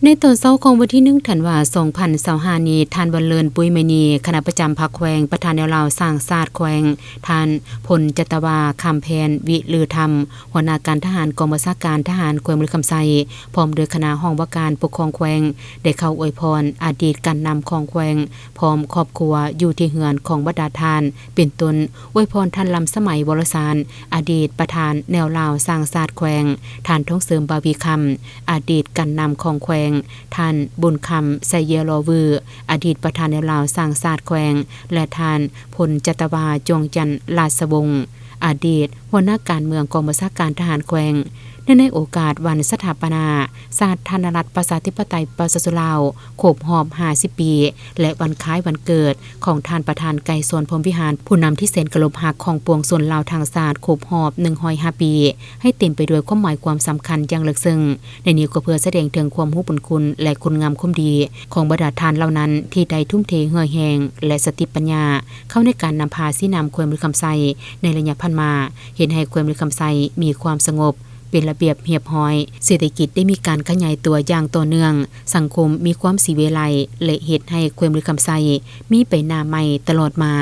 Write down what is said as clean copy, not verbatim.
ในตอนเช้าของวันที่1ธันวาคม2025นี้ท่านวันเลินปุ้ยเมนีคณะประจำพรรคแขวงประธานแนวราวสร้างศาสตร์แขวงท่านพลจตวาคำแพนวิลือธรรมหัวหน้าการทหารกองบัญชาการทหารแขวงมือคำไซพร้อมโดยคณะห้องว่าการปกครองแขวงได้เข้าอวยพรอดีตการนำของแขวงพร้อมครอบครัวอยู่ที่เฮือนของบรรดาทานเป็นต้นอวยพรท่านลำสมัยวรสารอดีตประธานแนวราวสร้างศาสตร์แขวงท่านท้องเสริมบาวีคำอดีตการนำของแขวงท่านบุญคำไซเยลอวืออดีตประธานแนวราวสร้างศาสตร์แขวงและท่านพลจตวาจงจันทร์ราชวงศ์อดีตหัวหน้าการเมืองกองบัญชาการทหารแขวงในโอกาสวันสถาปนาสาธารณรัฐประชาธิปไตยประชาชนลาวครบรอบ50ปีและวันคล้ายวันเกิดของท่านประธานไกรสอนพรหมวิหารผู้นำที่แสนกลบหักของปวงชนลาวทางศาสตร์ครบรอบ105ปีให้เต็มไปด้วยความหมายความสำคัญอย่างลึกซึ้งในนี้ก็เพื่อแสดงถึงความรู้บุญคุณและคุณงามความดีของบรรดาทานเหล่านั้นที่ได้ทุ่มเทเหื่อแหงและสติปัญญาเข้าในการนำพาสีนำแขวงมือคำไซในระยะผ่านมาเห็นให้แขวงมือคำไซมีความสงบเป็นระเบียบเรียบร้อยเศรษฐกิจได้มีการขยายตัวอย่างต่อเนื่องสังคมมีความสีวิไลและเฮ็ดให้แขวงมือคำไซมีไปหน้าใหม่ตลอดมา